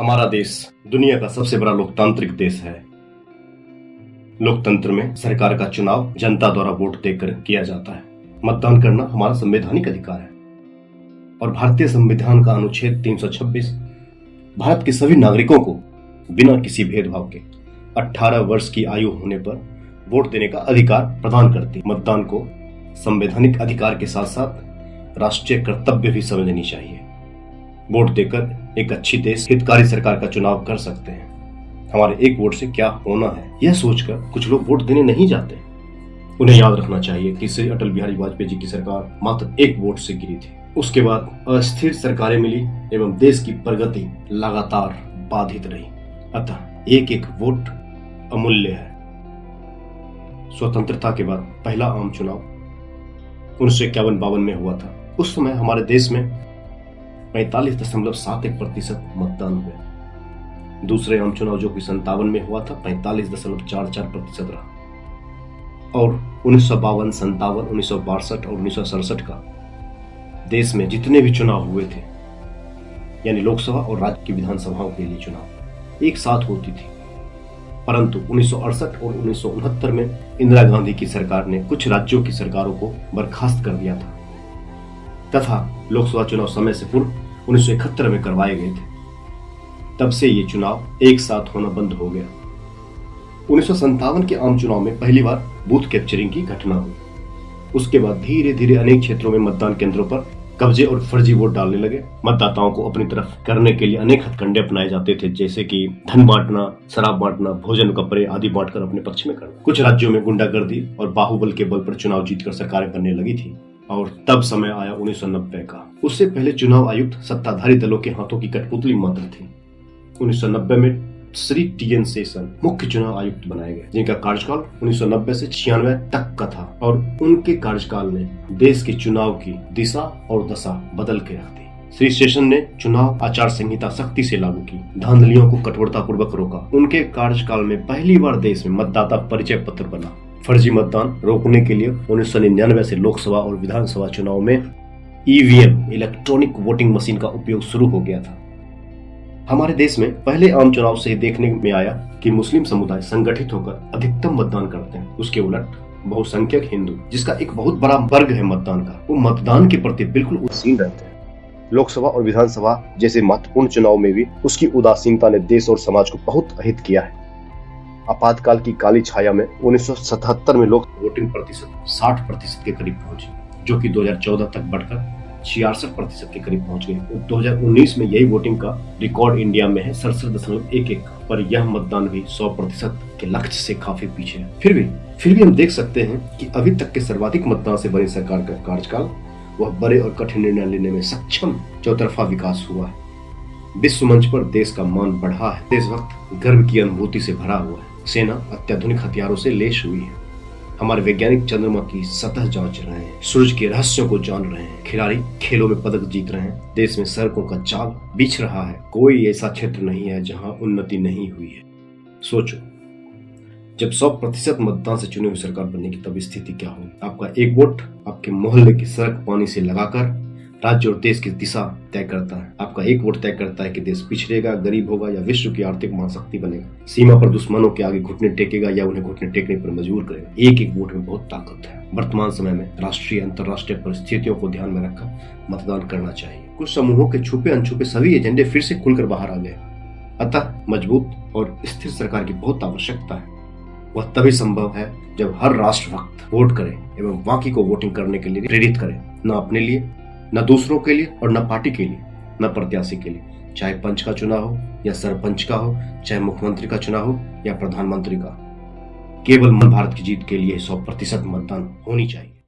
हमारा देश दुनिया का सबसे बड़ा लोकतांत्रिक देश है। लोकतंत्र में सरकार का चुनाव जनता द्वारा वोट देकर किया जाता है। मतदान करना हमारा संवैधानिक अधिकार है और भारतीय संविधान का अनुच्छेद 326 भारत के सभी नागरिकों को बिना किसी भेदभाव के 18 वर्ष की आयु होने पर वोट देने का अधिकार प्रदान करती। मतदान को संवैधानिक अधिकार के साथ साथ राष्ट्रीय कर्तव्य भी समझनी चाहिए। वोट देकर एक अच्छी देश हितकारी सरकार का चुनाव कर सकते हैं। हमारे एक वोट से क्या होना है, यह सोचकर कुछ लोग वोट देने नहीं जाते। उन्हें याद रखना चाहिए कि श्री अटल बिहारी वाजपेयी जी की सरकार मात्र एक वोट से गिरी थी। उसके बाद अस्थिर सरकारें मिली एवं देश की प्रगति लगातार बाधित रही। अतः एक एक वोट अमूल्य है। स्वतंत्रता के बाद पहला आम चुनाव 1951-52 में हुआ था। उस समय हमारे देश में 45.71% मतदान हुए। दूसरे आम चुनाव जो कि 57 में हुआ था 45.44% रहा। और 1952, 57, 1962 और 1967 का देश में जितने भी चुनाव हुए थे, यानी लोकसभा और राज्य की विधानसभाओं के लिए चुनाव एक साथ होती थी। परंतु 1968 और 1969 में इंदिरा गांधी की सरकार ने कुछ राज्यों की सरकारों को बर्खास्त कर दिया था तथा लोकसभा चुनाव समय से पूर्व 1971 में करवाए गए थे। तब से ये चुनाव एक साथ होना बंद हो गया। 1957 के आम चुनाव में पहली बार बूथ कैप्चरिंग की घटना हुई। उसके बाद धीरे धीरे अनेक क्षेत्रों में मतदान केंद्रों पर कब्जे और फर्जी वोट डालने लगे। मतदाताओं को अपनी तरफ करने के लिए अनेक हथकंडे अपनाए जाते थे, जैसे कि धन बांटना, शराब बांटना, भोजन कपड़े आदि बांटकर अपने पक्ष में करना। कुछ राज्यों में गुंडागर्दी और बाहुबल के बल पर चुनाव जीतकर सरकारें बनने लगी थी। और तब समय आया 1990 का। उससे पहले चुनाव आयुक्त सत्ताधारी दलों के हाथों की कठपुतली मात्र थी। 1990 में श्री टी.एन. शेषन मुख्य चुनाव आयुक्त बनाए गए, जिनका कार्यकाल 1990 से 96 तक का था और उनके कार्यकाल ने देश के चुनाव की दिशा और दशा बदल के रख दी। श्री शेषन ने चुनाव आचार संहिता सख्ती से लागू की, धांधलियों को कठोरता पूर्वक रोका। उनके कार्यकाल में पहली बार देश में मतदाता परिचय पत्र बना। फर्जी मतदान रोकने के लिए 1999 से लोकसभा और विधानसभा चुनाव में ईवीएम इलेक्ट्रॉनिक वोटिंग मशीन का उपयोग शुरू हो गया था। हमारे देश में पहले आम चुनाव से देखने में आया कि मुस्लिम समुदाय संगठित होकर अधिकतम मतदान करते हैं। उसके उलट बहुसंख्यक हिंदू, जिसका एक बहुत बड़ा वर्ग है मतदान का, वो मतदान के प्रति बिल्कुल उदासीन रहते हैं। लोकसभा और विधानसभा जैसे महत्वपूर्ण चुनाव में भी उसकी उदासीनता ने देश और समाज को बहुत अहित किया है। आपातकाल की काली छाया में 1977 में लोक वोटिंग प्रतिशत 60% के करीब पहुंची, जो कि 2014 तक बढ़कर 66% के करीब पहुंच गई। 2019 में यही वोटिंग का रिकॉर्ड इंडिया में है 67.11 का, पर यह मतदान भी 100% के लक्ष्य से काफी पीछे है। फिर भी हम देख सकते हैं कि अभी तक के सर्वाधिक मतदान से बनी सरकार का कार्यकाल वह बड़े और कठिन निर्णय लेने में सक्षम चौतरफा विकास हुआ है। विश्व मंच पर देश का मान बढ़ा है। देश वक्त गर्व की अनुभूति से भरा हुआ है। सेना अत्याधुनिक हथियारों से लैस हुई है। हमारे वैज्ञानिक चंद्रमा की सतह जांच रहे हैं, सूरज के रहस्यों को जान रहे हैं, खिलाड़ी खेलों में पदक जीत रहे हैं। देश में सड़कों का जाल बिछ रहा है। कोई ऐसा क्षेत्र नहीं है जहां उन्नति नहीं हुई है। सोचो, जब 100% मतदान से चुनी हुई सरकार बनने की तब स्थिति क्या होगी। आपका एक वोट आपके मोहल्ले की सड़क पानी से लगाकर राज्य और देश की दिशा तय करता है। आपका एक वोट तय करता है कि देश पिछड़ेगा, गरीब होगा या विश्व की आर्थिक महाशक्ति बनेगा। सीमा पर दुश्मनों के आगे घुटने टेकेगा या उन्हें घुटने टेकने पर मजबूर करेगा। एक एक वोट में बहुत ताकत है। वर्तमान समय में राष्ट्रीय अंतर्राष्ट्रीय परिस्थितियों को ध्यान में रखकर मतदान करना चाहिए। कुछ समूहों के छुपे अनछुपे सभी एजेंडे फिर से खुलकर बाहर आ गए। अतः मजबूत और स्थिर सरकार की बहुत आवश्यकता है। वह तभी संभव है जब हर राष्ट्रभक्त वोट करे एवं बाकी को वोटिंग करने के लिए प्रेरित करे, न अपने लिए, न दूसरों के लिए और न पार्टी के लिए, न प्रत्याशी के लिए। चाहे पंच का चुनाव हो या सरपंच का हो, चाहे मुख्यमंत्री का चुनाव हो या प्रधानमंत्री का, केवल भारत की जीत के लिए 100% मतदान होनी चाहिए।